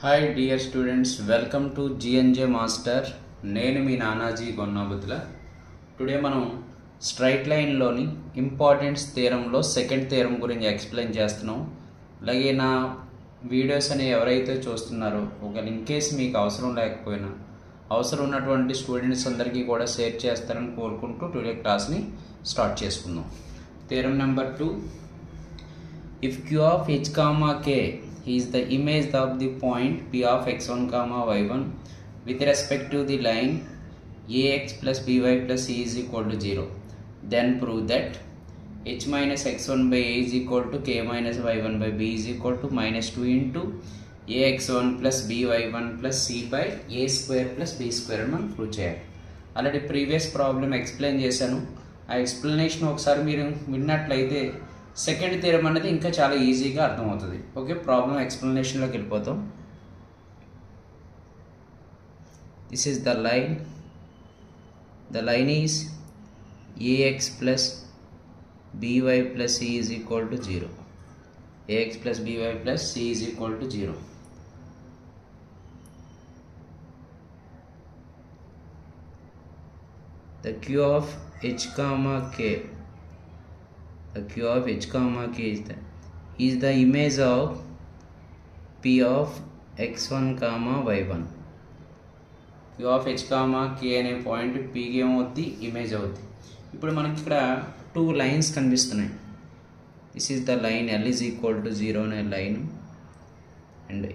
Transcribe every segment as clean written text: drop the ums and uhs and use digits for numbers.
Hi dear students, welcome to GNJ Master. నేను మీ Nanaji గొన్నాబుద్దుల. Today మనం straight line లోని importance theorem లో సెకండ్ థియరం గురించి ఎక్స్ప్లెయిన్ చేస్తున్నాం. అలాగే నా వీడియోస్ అని ఎవరైతే చూస్తున్నారో ఒకవేళ ఇన్ కేస్ మీకు అవసరం లేకపోయినా అవసరం ఉన్నటువంటి స్టూడెంట్స్ అందరికీ కూడా షేర్ చేస్తారని కోరుకుంటూ టుడే క్లాస్ ని స్టార్ట్ చేసుకుందాం. Theorem number 2, if q of h comma k is the image of the point p of x1 comma y1 with respect to the line ax plus by plus c is equal to 0, then prove that h minus x1 by a is equal to k minus y1 by b is equal to minus 2 into ax1 plus by1 plus c by a square plus b square అని మనం prove చేయాలి. Already previous problem explain చేశాను. ఆ explanation ఒకసారి మీరు విన్నట్లయితే second theorem అనేది ఇంకా చాలా ఈజీగా అర్థమవుతుంది. ఓకే, ప్రాబ్లం ఎక్స్ప్లెనేషన్లోకి వెళ్ళిపోతాం. This is the line. The line is ax plus by plus c is equal to 0. ax plus by plus c is equal to 0. The q of h comma k, the q of h comma k is the image of p of x1 comma y1. q of h comma k అనే point p కి ఏమవుద్ది, image అవుద్ది. ఇప్పుడు మనకి ఇక్కడ two lines కనిపిస్తున్నాయి. This is the line l is equal to 0 అనే line, and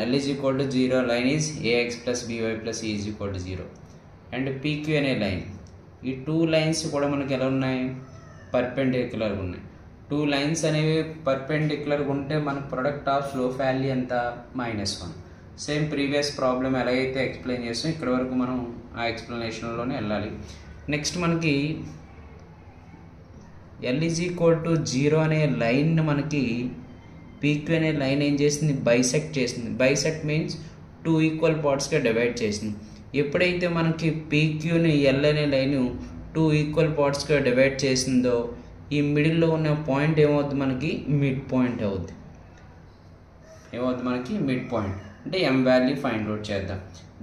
l is equal to 0 line is ax plus by plus c is equal to 0, and pq అనే line. ఈ టూ లైన్స్ కూడా మనకి ఎలా ఉన్నాయి, పర్పెండిక్యులర్గా ఉన్నాయి. Two lines అనేవి పర్పెండిక్యులర్గా ఉంటే మనకు ప్రొడక్ట్ ఆఫ్ స్లోప్ వాల్యూ ఎంత, -1. సేమ్ ప్రీవియస్ ప్రాబ్లం ఎలాగైతే ఎక్స్ప్లెయిన్ చేస్తాం ఇక్కడ వరకు మనం ఆ ఎక్స్ప్లెనేషన్లోనే వెళ్ళాలి. నెక్స్ట్ మనకి l is equal to 0 అనే లైన్ మనకి pq అనే లైన్ ఏం చేసింది, బైసెక్ట్ చేసింది. బైసెక్ట్ మీన్స్ టూ ఈక్వల్ పార్ట్స్గా డివైడ్ చేసింది. ఎప్పుడైతే మనకి pqని l అనే లైన్ టూ ఈక్వల్ పార్ట్స్గా డివైడ్ చేసిందో ఈ మిడిల్లో ఉన్న పాయింట్ ఏమవుద్ది, మనకి మిడ్ పాయింట్ అవుద్ది. ఏమవుద్ది మనకి మిడ్ పాయింట్. అంటే m వాల్యూ ఫైండ్ అవుట్ చేద్దాం.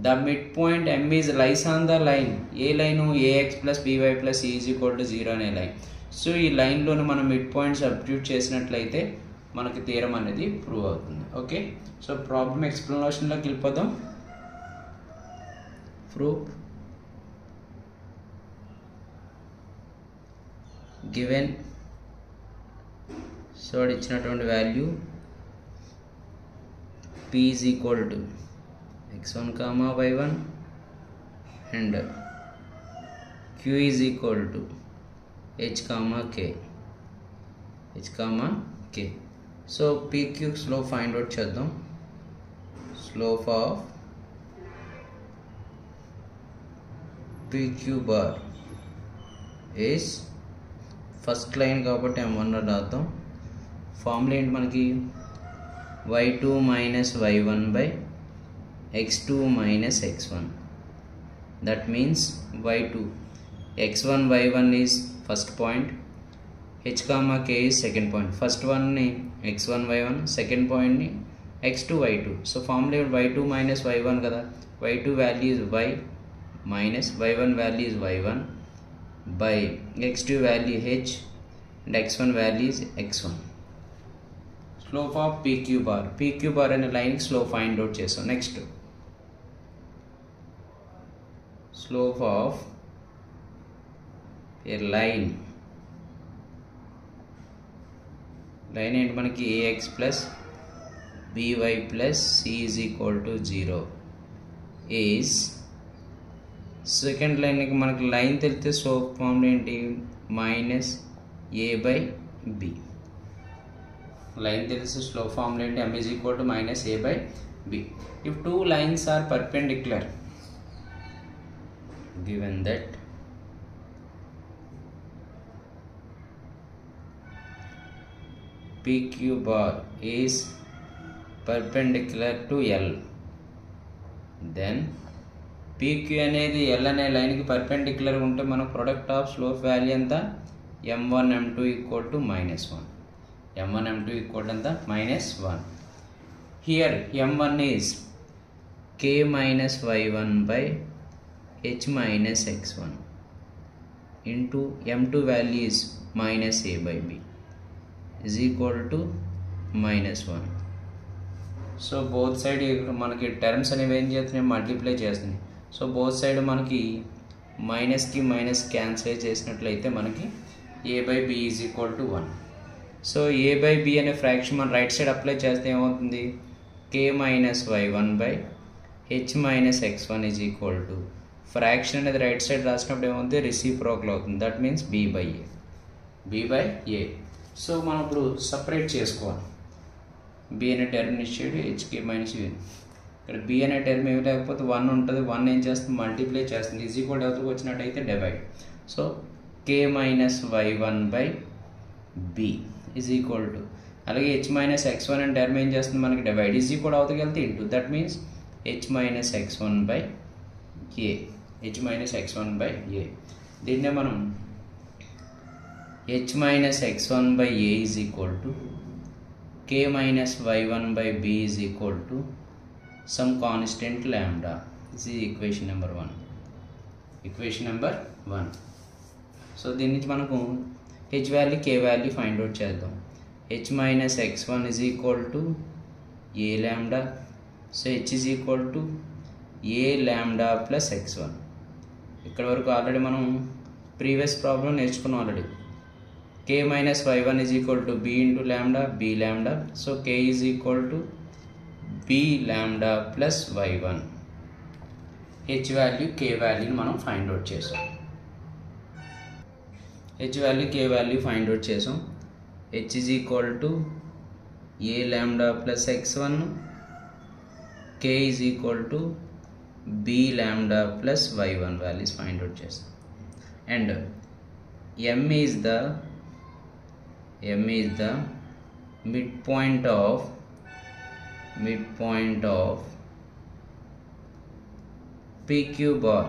The mid point m is lies on the line. A line, ax plus by plus c is equal to 0 అనే లైన్. సో ఈ లైన్లోనే మనం మిడ్ పాయింట్ సబ్స్టిట్యూట్ చేసినట్లయితే మనకి థియరం అనేది prove అవుతుంది. ఓకే, సో ప్రాబ్లం ఎక్స్ప్లెనేషన్లోకి వెళ్ళిపోదాం. Proof. Given so ఇచ్చినటువంటి value p is equal to x1 comma y1 and q is equal to h comma k. So pq slope find out చేద్దాం. Slope of pq bar is first line కాబట్టి m1 రాద్దాం. Formula ఏంటి మనకి, y2 minus y1 by x2 minus x1. that means y2 x1 y1 is first point, h comma k is second point. First one ని x1 y1, second point ని x2 y2. So formula y2 minus y1 కదా, y2 value is y minus y1 value is y1 by x2 value h and x1 value is x1. Slope of pq bar అనే line slope find out చేస్తాం. Next slope of A line ఏంటి మనకి, ax plus by plus c is equal to 0 is second లైన్కి మనకి line తెలిస్తే slope formula ఏంటి, minus a by b. Line తెలిస్తే slope formula ఏంటి, m is equal to minus a by b. if two lines are perpendicular, given that pq bar is perpendicular to l, then pq అనేది l అనే లైన్కి perpendicular ఉంటే మన product of slope value ఎంత, m1 m2 equal to -1. m1 m2 equal to -1. Here m1 is k minus y1 by h minus x1 into m2 value is minus a by b is equal to minus 1. So both side మనకి terms అనేవి ఏం చేస్తున్నాయి, multiply చేస్తున్నాయి. So both side మనకి మైనస్కి minus cancel చేసినట్లయితే మనకి a by b is equal to 1. So a by b అనే fraction మన రైట్ సైడ్ అప్లై చేస్తే ఏమవుతుంది, k minus y1 by h minus x1 is equal to fraction అనేది right side రాసినప్పుడు ఏమవుతుంది, రెసిప్రోకల్ అవుతుంది. That means b by a. So మనం ఇప్పుడు సపరేట్ చేసుకోవాలి. b అనే టర్మ్ ఇచ్చాడు, hk మైనస్ u. ఇక్కడ b అనే టర్మ్ ఏమి లేకపోతే 1 ఉంటుంది. 1 ఏం చేస్తుంది, మల్టిప్లై చేస్తుంది. ఈజ్ ఈక్వల్ అవుతూ వచ్చినట్టయితే divide. So k minus y1 by b is equal to, అలాగే h మైనస్ x1 అనే టర్మ్ ఏం చేస్తుంది, మనకి డివైడ్. ఈజ్ ఈక్వల్ అవుతూ వెళ్తే into. That means h minus x1 by a, h minus x1 by a. దీన్నే మనం h minus x1 by a is equal to k minus y1 by b is equal to some constant lambda. This is equation number 1. Equation number 1. So దీని నుంచి మనకు h value k value find out చేద్దాం. h minus x1 is equal to a lambda. So h is equal to a lambda plus x1. ఇక్కడ వరకు already మనం previous problem నేర్చుకున్నాం already. k minus y1 is equal to b into lambda, b lambda. So k is equal to b lambda plus y1. h value k value మనం find out చేసాం. h value k value find out చేసాం. h is equal to a lambda plus x1, k is equal to b lambda plus y1 values find out చేసాం. And m is the midpoint of PQ bar.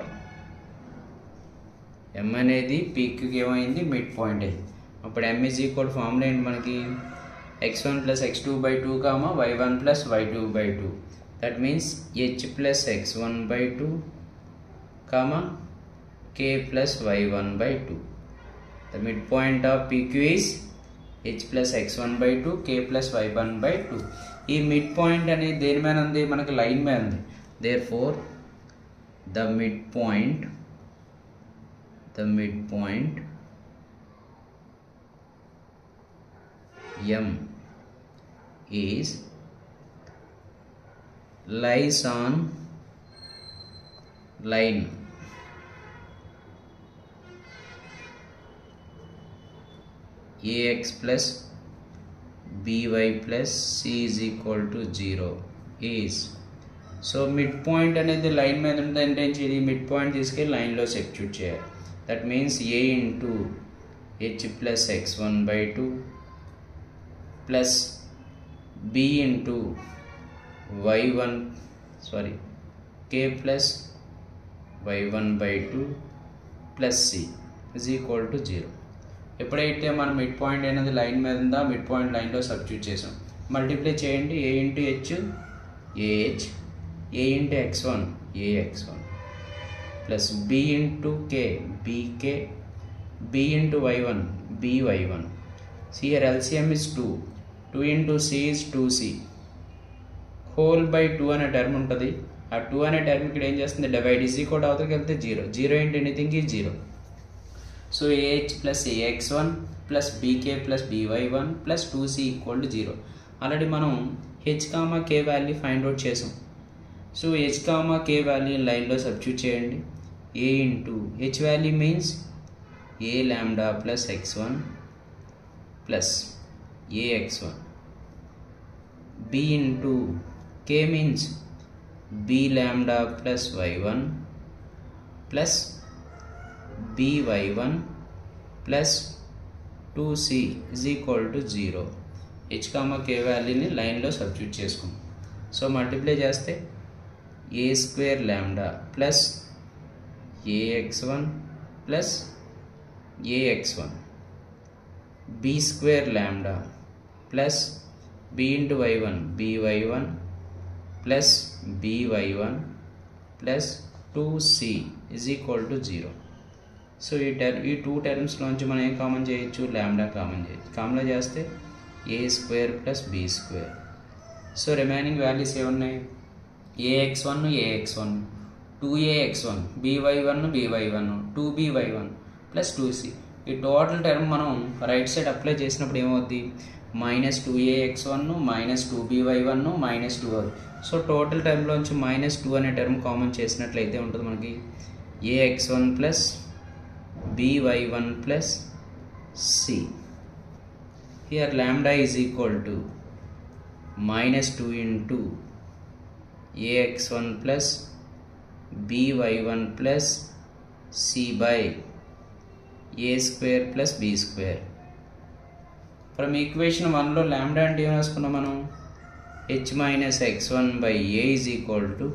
m అనేది PQ కి ఏమైంది, mid point అయింది. అప్పుడు m is equal formula ఏంటి మనకి, x1 plus x2 by 2 comma y1 plus y2 by 2. That means h plus x1 by 2 comma k plus y1 by 2. The midpoint of PQ is h plus x1 by 2 k plus y1 by 2. ఈ mid point అనేది దేని మీద ఉంది, మనకి line మీద ఉంది. therefore the midpoint m is lies on line ax plus by plus c is equal to 0 is. So mid point అనేది line మీద ఉందంటే ఇది మిడ్ పాయింట్ తీసుకెళ్ళి లైన్లో సబ్స్టిట్యూట్ చేయాలి. That means a into h plus x1 by 2 plus b into k plus y1 by 2 plus c is equal to 0. ఎప్పుడైతే మనం mid point అనేది లైన్ మీద ఉందా, మిడ్ పాయింట్ లైన్లో సబ్స్టిట్యూట్ చేసాం. మల్టిప్లై చేయండి. a into h ah, a into x1 ax1 plus b into k bk, b into y1 by1. so here LCM is 2 into c is 2c whole by 2 అనే term ఉంటుంది. ఆ 2 అనే term ఇక్కడ ఏం చేస్తుంది, divide is equal అవతలకి వెళ్తే 0 into anything is 0. So ah plus ax1 plus bk plus by1 plus 2c equal to 0. Already మనం h comma k value find out చేసాం. So h comma k value లైన్లో substitute చేయండి. a into h value means a lambda plus x1 plus ax1, b into k means b lambda plus y1 plus by1 plus 2c is equal to 0. h comma k వాల్యూని లైన్లో substitute చేసుకుందాం. So multiply చేస్తే a square lambda plus ax1 plus ax1, b square lambda plus b into y1 by1 plus by1 plus 2c is equal to 0. So ఈ two టర్మ్స్లోంచి మనం ఏం common చేయొచ్చు, lambda common చేయొచ్చు. Common చేస్తే a square plus b square. So remaining values ఏమున్నాయి, ax1 ax1 2ax1 by1 by1 2by1 plus 2c. ఈ total term మనం right side apply చేసినప్పుడు ఏమవుద్ది, minus 2ax1 minus 2by1 minus 2 అవుతుంది. సో టోటల్ టర్మ్లోంచి మైనస్ 2 అనే term common చేసినట్లయితే ఉంటుంది మనకి ax1 plus by1 plus c. Here lambda is equal to minus 2 into ax1 plus by1 plus c by a square plus b square. From equation 1లో lambda అంటే ఏం రాసుకున్నాం మనం, h minus x1 by a is equal to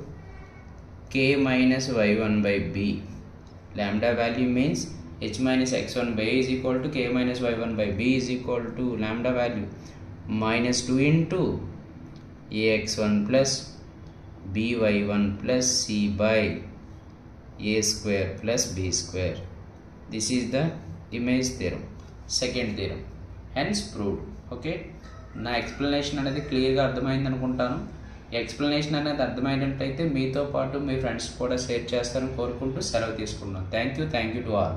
k minus y1 by b. Lambda value means h minus x1 by a is equal to k minus y1 by b is equal to lambda value minus 2 into ax1 plus by1 plus c by a square plus b square. This is the image theorem, second theorem, hence proved. Okay, నా explanation అనేది క్లియర్గా అర్థమైంది అనుకుంటాను. Explanation అనేది అర్థమైనట్టయితే మీతో పాటు మీ friends కూడా share చేస్తారని కోరుకుంటూ సెలవు తీసుకున్నాను. Thank you to all.